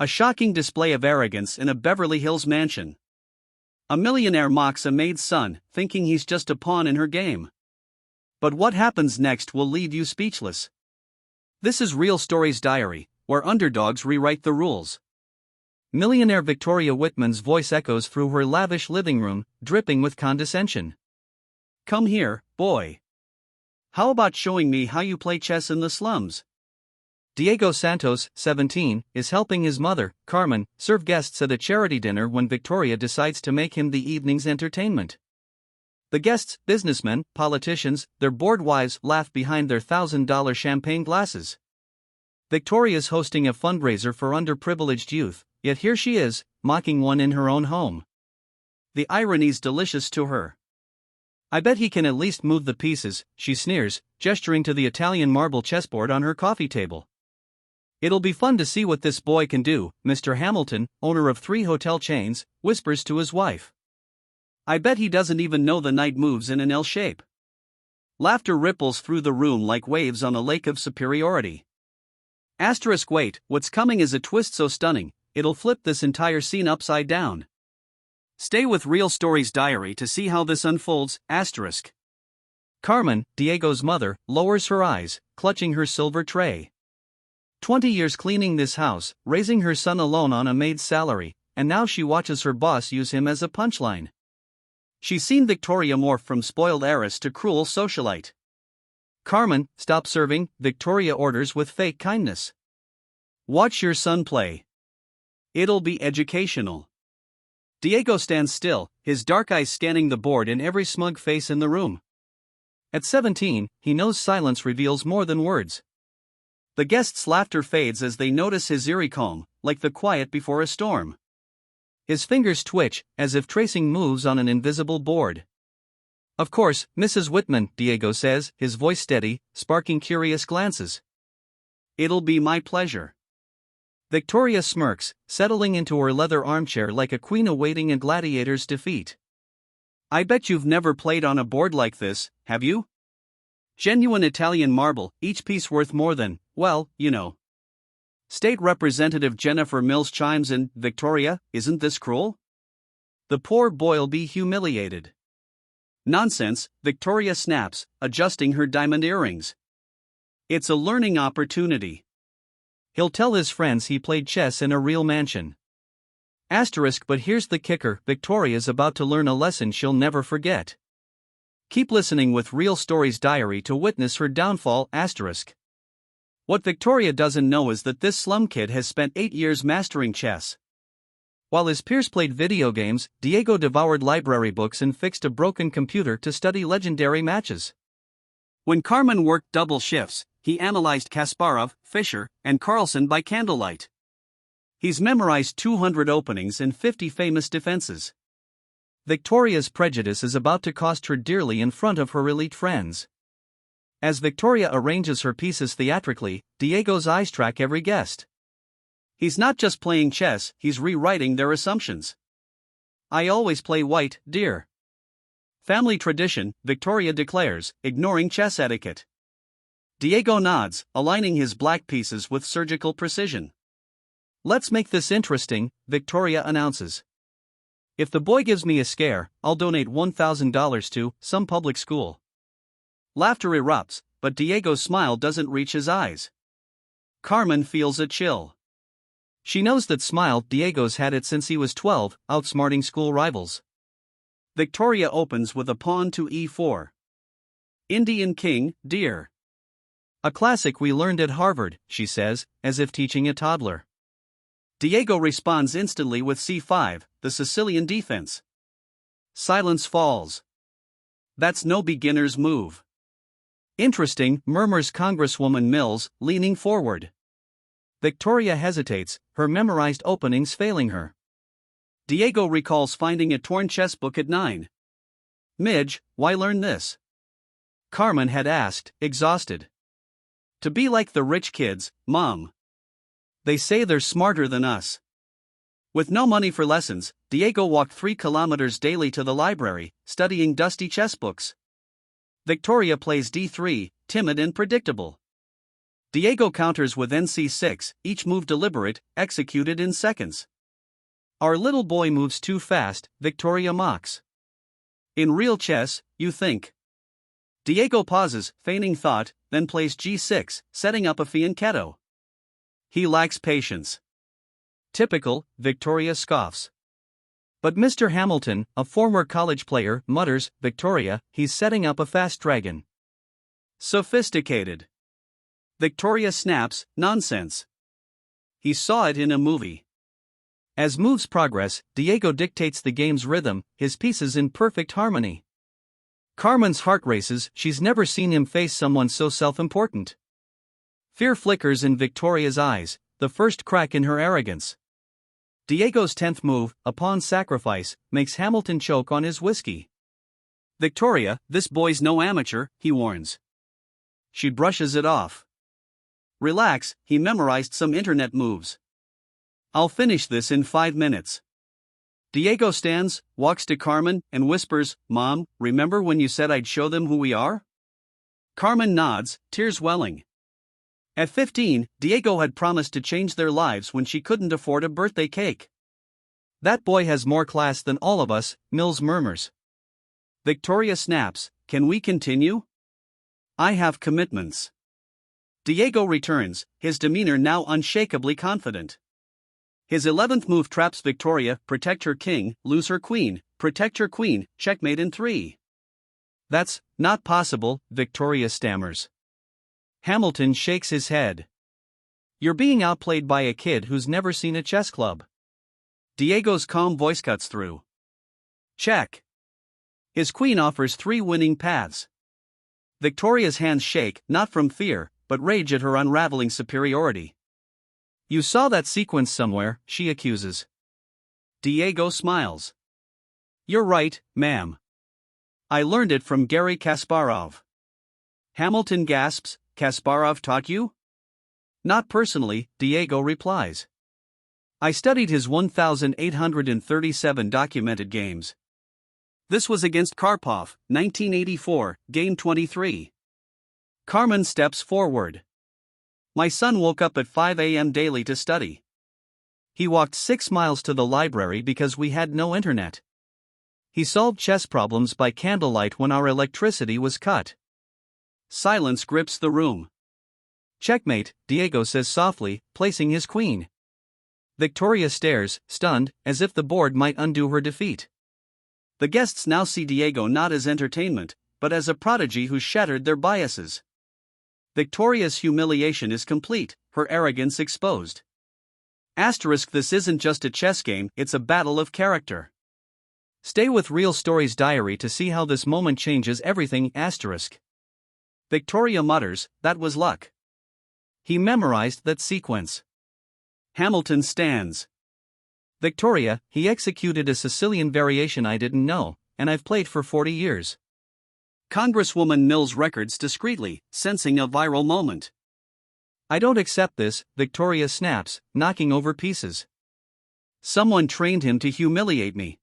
A shocking display of arrogance in a Beverly Hills mansion. A millionaire mocks a maid's son, thinking he's just a pawn in her game. But what happens next will leave you speechless. This is Real Stories Diary, where underdogs rewrite the rules. Millionaire Victoria Whitman's voice echoes through her lavish living room, dripping with condescension. Come here, boy. How about showing me how you play chess in the slums? Diego Santos, 17, is helping his mother, Carmen, serve guests at a charity dinner when Victoria decides to make him the evening's entertainment. The guests, businessmen, politicians, their bored wives laugh behind their $1,000 champagne glasses. Victoria's hosting a fundraiser for underprivileged youth, yet here she is, mocking one in her own home. The irony's delicious to her. I bet he can at least move the pieces, she sneers, gesturing to the Italian marble chessboard on her coffee table. It'll be fun to see what this boy can do, Mr. Hamilton, owner of 3 hotel chains, whispers to his wife. I bet he doesn't even know the knight moves in an L shape. Laughter ripples through the room like waves on a lake of superiority. Asterisk wait, what's coming is a twist so stunning, it'll flip this entire scene upside down. Stay with Real Stories Diary to see how this unfolds, asterisk. Carmen, Diego's mother, lowers her eyes, clutching her silver tray. 20 years cleaning this house, raising her son alone on a maid's salary, and now she watches her boss use him as a punchline. She's seen Victoria morph from spoiled heiress to cruel socialite. Carmen, stop serving, Victoria orders with fake kindness. Watch your son play. It'll be educational. Diego stands still, his dark eyes scanning the board and every smug face in the room. At 17, he knows silence reveals more than words. The guests' laughter fades as they notice his eerie calm, like the quiet before a storm. His fingers twitch, as if tracing moves on an invisible board. Of course, Mrs. Whitman, Diego says, his voice steady, sparking curious glances. It'll be my pleasure. Victoria smirks, settling into her leather armchair like a queen awaiting a gladiator's defeat. I bet you've never played on a board like this, have you? Genuine Italian marble, each piece worth more than, well, you know. State Representative Jennifer Mills chimes in, Victoria, isn't this cruel? The poor boy'll be humiliated. Nonsense, Victoria snaps, adjusting her diamond earrings. It's a learning opportunity. He'll tell his friends he played chess in a real mansion. Asterisk, but here's the kicker, Victoria's about to learn a lesson she'll never forget. Keep listening with Real Stories Diary to witness her downfall, asterisk. What Victoria doesn't know is that this slum kid has spent 8 years mastering chess. While his peers played video games, Diego devoured library books and fixed a broken computer to study legendary matches. When Carmen worked double shifts, he analyzed Kasparov, Fischer, and Carlsen by candlelight. He's memorized 200 openings and 50 famous defenses. Victoria's prejudice is about to cost her dearly in front of her elite friends. As Victoria arranges her pieces theatrically, Diego's eyes track every guest. He's not just playing chess, he's rewriting their assumptions. I always play white, dear. Family tradition, Victoria declares, ignoring chess etiquette. Diego nods, aligning his black pieces with surgical precision. Let's make this interesting, Victoria announces. If the boy gives me a scare, I'll donate $1,000 to some public school. Laughter erupts, but Diego's smile doesn't reach his eyes. Carmen feels a chill. She knows that smile Diego's had it since he was 12, outsmarting school rivals. Victoria opens with a pawn to e4. Indian king, dear. A classic we learned at Harvard, she says, as if teaching a toddler. Diego responds instantly with c5, the Sicilian defense. Silence falls. That's no beginner's move. Interesting, murmurs Congresswoman Mills, leaning forward. Victoria hesitates, her memorized openings failing her. Diego recalls finding a torn chess book at 9. Midge, why learn this? Carmen had asked, exhausted. To be like the rich kids, Mom. They say they're smarter than us. With no money for lessons, Diego walked 3 kilometers daily to the library, studying dusty chess books. Victoria plays d3, timid and predictable. Diego counters with NC6, each move deliberate, executed in seconds. Our little boy moves too fast, Victoria mocks. In real chess, you think. Diego pauses, feigning thought, then plays G6, setting up a fianchetto. He lacks patience. Typical, Victoria scoffs. But Mr. Hamilton, a former college player, mutters, Victoria, he's setting up a fast dragon. Sophisticated. Victoria snaps, nonsense. He saw it in a movie. As moves progress, Diego dictates the game's rhythm, his pieces in perfect harmony. Carmen's heart races, she's never seen him face someone so self-important. Fear flickers in Victoria's eyes, the first crack in her arrogance. Diego's 10th move, a pawn sacrifice, makes Hamilton choke on his whiskey. Victoria, this boy's no amateur, he warns. She brushes it off. Relax, he memorized some internet moves. I'll finish this in 5 minutes. Diego stands, walks to Carmen, and whispers, Mom, remember when you said I'd show them who we are? Carmen nods, tears welling. At 15, Diego had promised to change their lives when she couldn't afford a birthday cake. That boy has more class than all of us, Mills murmurs. Victoria snaps, can we continue? I have commitments. Diego returns, his demeanor now unshakably confident. His 11th move traps Victoria, protect her king, lose her queen, protect her queen, checkmate in 3. That's not possible, Victoria stammers. Hamilton shakes his head. You're being outplayed by a kid who's never seen a chess club. Diego's calm voice cuts through. Check. His queen offers 3 winning paths. Victoria's hands shake, not from fear, but rage at her unraveling superiority. You saw that sequence somewhere, she accuses. Diego smiles. You're right, ma'am. I learned it from Garry Kasparov. Hamilton gasps, Kasparov taught you? Not personally, Diego replies. I studied his 1,837 documented games. This was against Karpov, 1984, Game 23. Carmen steps forward. My son woke up at 5 a.m. daily to study. He walked 6 miles to the library because we had no internet. He solved chess problems by candlelight when our electricity was cut. Silence grips the room. Checkmate, Diego says softly, placing his queen. Victoria stares, stunned, as if the board might undo her defeat. The guests now see Diego not as entertainment, but as a prodigy who shattered their biases. Victoria's humiliation is complete, her arrogance exposed. Asterisk, this isn't just a chess game, it's a battle of character. Stay with Real Stories Diary to see how this moment changes everything. Asterisk. Victoria mutters, that was luck. He memorized that sequence. Hamilton stands. Victoria, he executed a Sicilian variation I didn't know, and I've played for 40 years. Congresswoman Mills records discreetly, sensing a viral moment. I don't accept this, Victoria snaps, knocking over pieces. Someone trained him to humiliate me.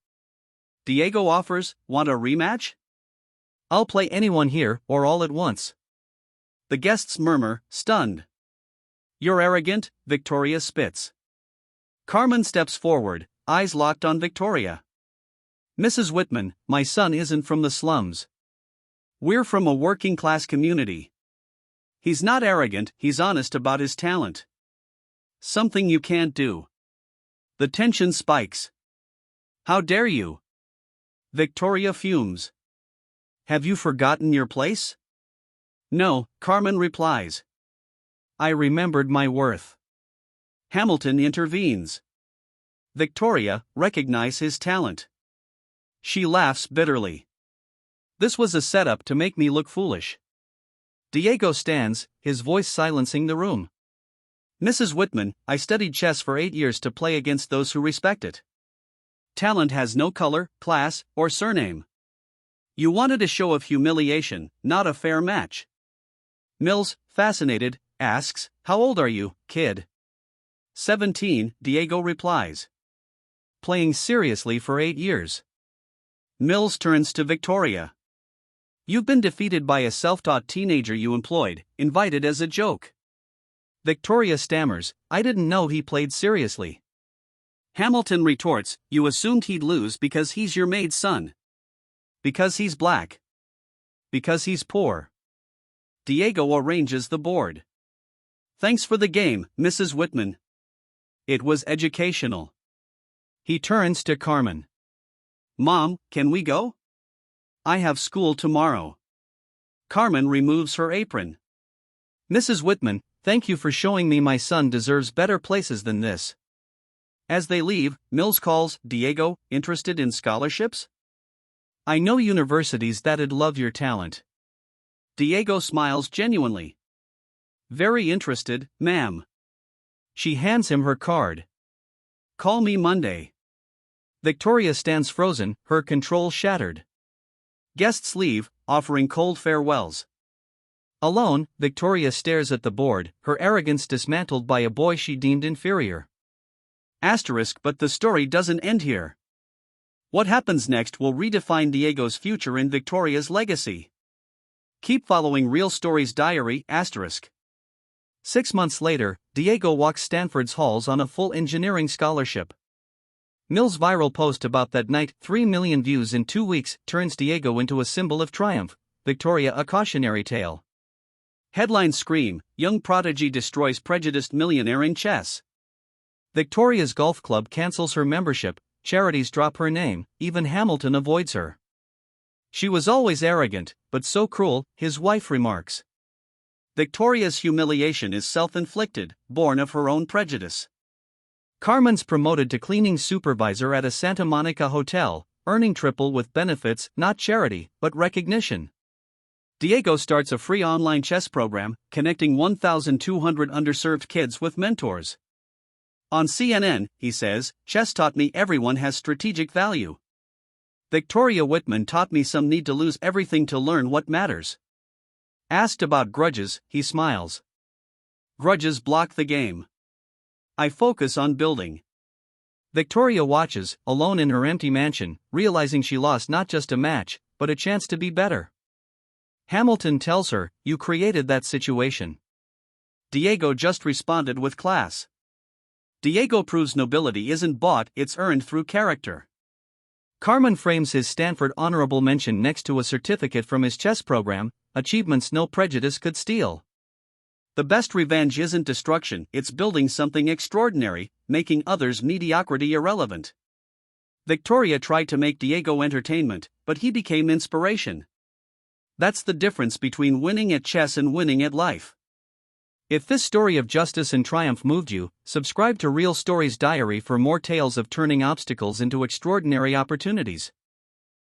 Diego offers, want a rematch? I'll play anyone here, or all at once. The guests murmur, stunned. You're arrogant, Victoria spits. Carmen steps forward, eyes locked on Victoria. Mrs. Whitman, my son isn't from the slums. We're from a working-class community. He's not arrogant, he's honest about his talent. Something you can't do. The tension spikes. How dare you? Victoria fumes. Have you forgotten your place? No, Carmen replies. I remembered my worth. Hamilton intervenes. Victoria, recognize his talent. She laughs bitterly. This was a setup to make me look foolish. Diego stands, his voice silencing the room. Mrs. Whitman, I studied chess for 8 years to play against those who respect it. Talent has no color, class, or surname. You wanted a show of humiliation, not a fair match. Mills, fascinated, asks, how old are you, kid? 17, Diego replies. Playing seriously for 8 years. Mills turns to Victoria. You've been defeated by a self-taught teenager you employed, invited as a joke. Victoria stammers, "I didn't know he played seriously." Hamilton retorts, "You assumed he'd lose because he's your maid's son. Because he's black. Because he's poor." Diego arranges the board. "Thanks for the game, Mrs. Whitman. It was educational." He turns to Carmen. "Mom, can we go? I have school tomorrow." Carmen removes her apron. "Mrs. Whitman, thank you for showing me my son deserves better places than this." As they leave, Mills calls, "Diego, interested in scholarships? I know universities that'd love your talent." Diego smiles genuinely. "Very interested, ma'am." She hands him her card. "Call me Monday." Victoria stands frozen, her control shattered. Guests leave, offering cold farewells. Alone, Victoria stares at the board, her arrogance dismantled by a boy she deemed inferior. But the story doesn't end here. What happens next will redefine Diego's future and Victoria's legacy. Keep following Real Stories Diary. 6 months later, Diego walks Stanford's halls on a full engineering scholarship. Mill's viral post about that night, 3 million views in 2 weeks, turns Diego into a symbol of triumph, Victoria a cautionary tale. Headlines scream, "Young prodigy destroys prejudiced millionaire in chess." Victoria's golf club cancels her membership, charities drop her name, even Hamilton avoids her. "She was always arrogant, but so cruel," his wife remarks. Victoria's humiliation is self-inflicted, born of her own prejudice. Carmen's promoted to cleaning supervisor at a Santa Monica hotel, earning triple with benefits, not charity, but recognition. Diego starts a free online chess program, connecting 1,200 underserved kids with mentors. On CNN, he says, "Chess taught me everyone has strategic value. Victoria Whitman taught me some need to lose everything to learn what matters." Asked about grudges, he smiles. "Grudges block the game. I focus on building." Victoria watches, alone in her empty mansion, realizing she lost not just a match, but a chance to be better. Hamilton tells her, "You created that situation." Diego just responded with class. Diego proves nobility isn't bought, it's earned through character. Carmen frames his Stanford honorable mention next to a certificate from his chess program, achievements no prejudice could steal. The best revenge isn't destruction, it's building something extraordinary, making others' mediocrity irrelevant. Victoria tried to make Diego entertainment, but he became inspiration. That's the difference between winning at chess and winning at life. If this story of justice and triumph moved you, subscribe to Real Stories Diary for more tales of turning obstacles into extraordinary opportunities.